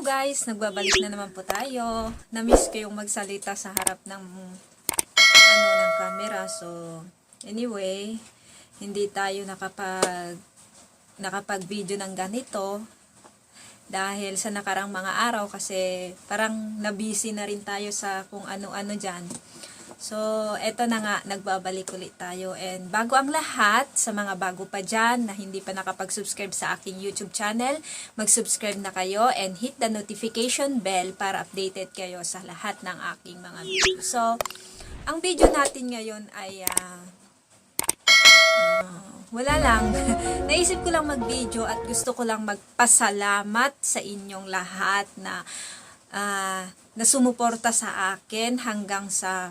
guys, nagbabalik na naman po tayo. Na-miss ko yung magsalita sa harap ng ng camera. So, anyway, hindi tayo nakapag-video ng ganito dahil sa nakarang mga araw kasi parang nabisi na rin tayo sa kung ano-ano dyan. So, eto na nga, nagbabalik ulit tayo. And bago ang lahat, sa mga bago pa dyan na hindi pa nakapag-subscribe sa aking YouTube channel, mag-subscribe na kayo and hit the notification bell para updated kayo sa lahat ng aking mga video. So, ang video natin ngayon ay wala lang. Naisip ko lang mag-video at gusto ko lang magpasalamat sa inyong lahat na sumuporta sa akin hanggang sa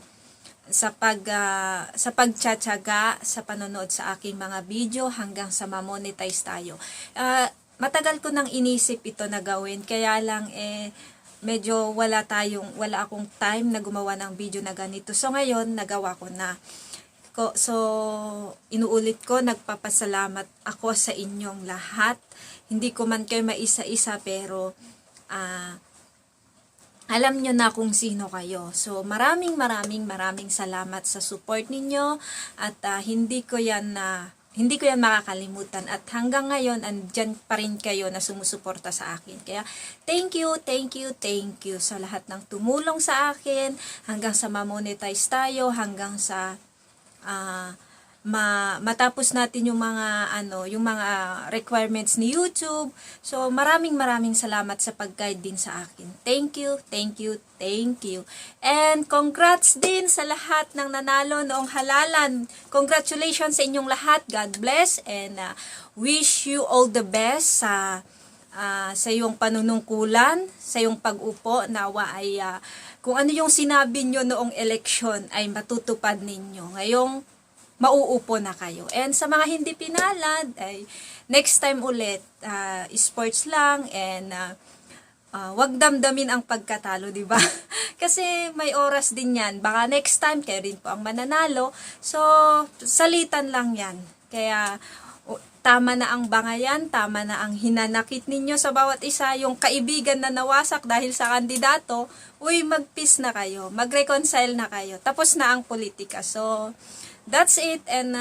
pagtsatsaga sa panonood sa aking mga video hanggang sa ma-monetize tayo. Matagal ko nang inisip ito na gawin, kaya lang medyo wala akong time na gumawa ng video na ganito. So ngayon nagawa ko na. So inuulit ko, nagpapasalamat ako sa inyong lahat. Hindi ko man kayo maisa-isa pero alam nyo na kung sino kayo. So, maraming salamat sa support ninyo at hindi ko yan makakalimutan at hanggang ngayon andyan pa rin kayo na sumusuporta sa akin. Kaya thank you sa lahat ng tumulong sa akin hanggang sa ma-monetize tayo, hanggang sa matapos natin yung mga requirements ni YouTube. So, maraming salamat sa pag-guide din sa akin. Thank you. And congrats din sa lahat ng nanalo noong halalan. Congratulations sa inyong lahat. God bless and wish you all the best sa iyong panunungkulan, sa iyong pag-upo. Nawa ay kung ano yung sinabi nyo noong eleksyon ay matutupad ninyo. Ngayong mauupo na kayo. And sa mga hindi pinalad, ay next time ulit, sports lang and wag damdamin ang pagkatalo, di ba? Kasi may oras din yan. Baka next time kayo rin po ang mananalo. So, salitan lang yan. Kaya, tama na ang bangayan, tama na ang hinanakit ninyo sa bawat isa, yung kaibigan na nawasak dahil sa kandidato, mag-peace na kayo, mag-reconcile na kayo. Tapos na ang politika. So, that's it and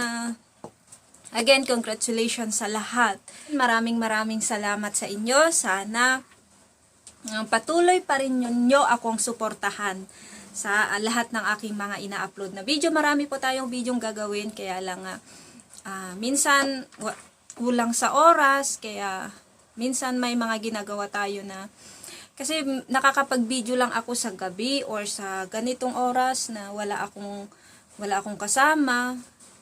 again, congratulations sa lahat. Maraming salamat sa inyo. Sana patuloy pa rin nyo akong suportahan sa lahat ng aking mga ina-upload na video. Marami po tayong videong gagawin, kaya lang minsan kulang sa oras, kaya minsan may mga ginagawa tayo na kasi nakakapag-video lang ako sa gabi or sa ganitong oras na wala akong kasama,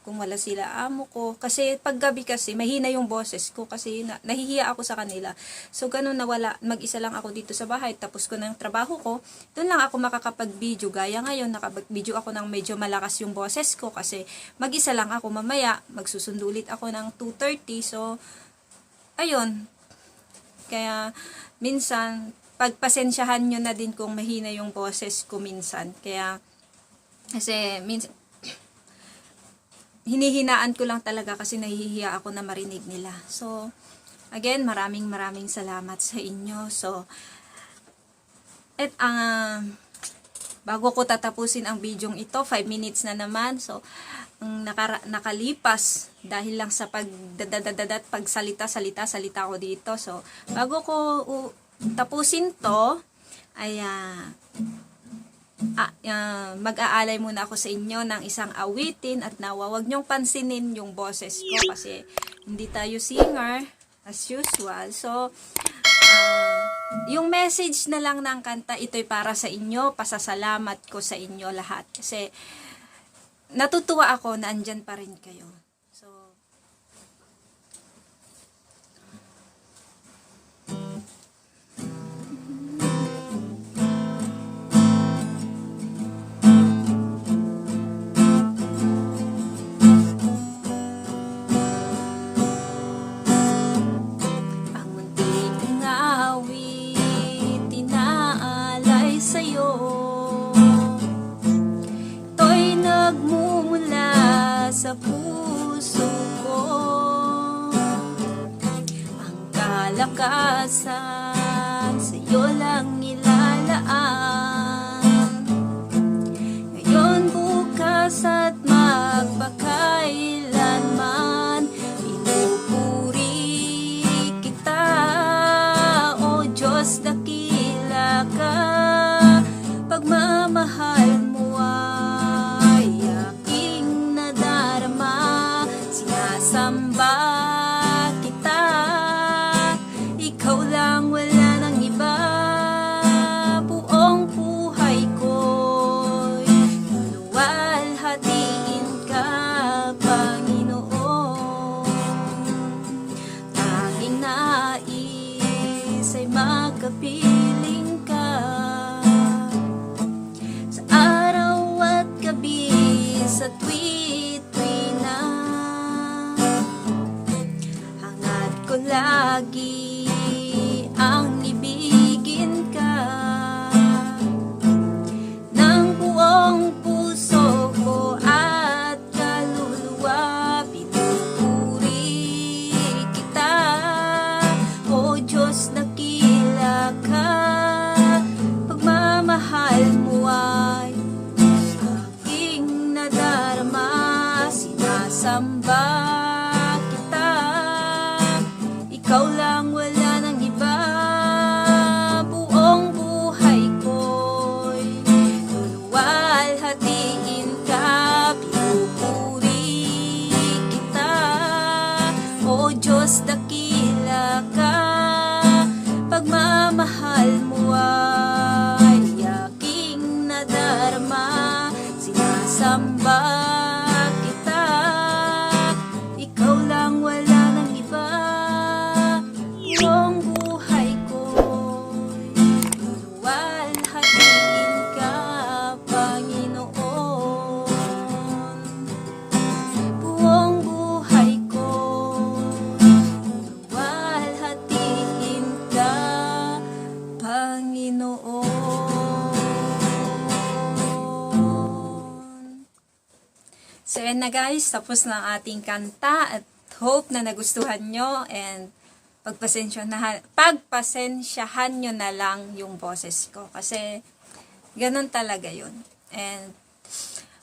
kung wala sila amo ko. Kasi paggabi kasi, mahina yung boses ko kasi nahihiya ako sa kanila. So, ganun na mag-isa lang ako dito sa bahay, tapos ko ng trabaho ko, doon lang ako makakapag-video. Gaya ngayon, nakapag-video ako ng medyo malakas yung boses ko kasi mag-isa lang ako. Mamaya, magsusundulit ako ng 2:30. So, ayun. Kaya, minsan, pagpasensyahan nyo na din kung mahina yung boses ko minsan. Kasi minsan, hinihinaan ko lang talaga kasi nahihiya ako na marinig nila. So, again, maraming salamat sa inyo. So, bago ko tatapusin ang bidyong ito, 5 minutes na naman. So, nakalipas dahil lang sa pagsalita ko dito. So, bago ko tapusin to, ay mag-aalay muna ako sa inyo ng isang awitin at nawa wag nyong pansinin yung boses ko kasi hindi tayo singer as usual. So, yung message na lang ng kanta, ito'y para sa inyo. Pasasalamat ko sa inyo lahat kasi natutuwa ako na andyan pa rin kayo. So, sa puso ko ang kalakasan sa'yo lang. kita. Ikaw lang, wala nang iba. Buong buhay ko'y luluwalhatiin ka, Panginoon. Tanging nais ay magkapiling ka sa araw at gabi, sa tuwi-tuwi na. Hangad ko lagi ang ibigin ka ng buong puso ko at kaluluwa. Pinupuri kita, O Diyos, dakila ka. Pagmamahal mo ay aking nadarama. Sinasamba kita, ikaw lang, wala nang iba. Buong buhay ko'y luluwalhatiin ka. Pinupuri kita, O Diyos, dakila ka. Pagmamahal mo ay aking nadarama. Sinasamba kita, ikaw lang, wala nang iba. Buong buhay ko'y luluwalhatiin ka, Panginoon. Buong buhay ko'y luluwalhatiin ka, Panginoon. So yan na guys, tapos na ang ating kanta at hope na nagustuhan nyo and pagpasensyahan nyo na lang yung boses ko kasi ganun talaga yun. And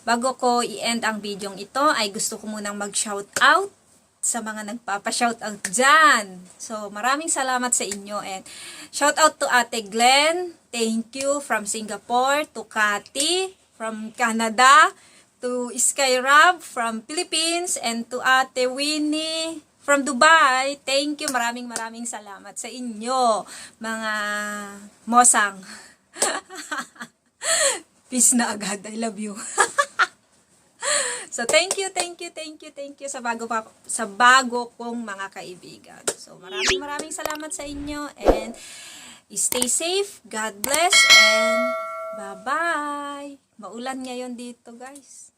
bago ko i-end ang video ito ay gusto ko munang mag-shout out sa mga nagpapa-shout out dyan. So maraming salamat sa inyo and shout out to Ate Glenn, thank you from Singapore, to Cathy from Canada, to Skyrab from Philippines, and to Ate Winnie from Dubai. Thank you. Maraming salamat sa inyo, mga mosang. Peace na agad. I love you. So, thank you sa bago kong mga kaibigan. So, maraming salamat sa inyo and stay safe. God bless and bye-bye. Maulan ngayon dito, guys.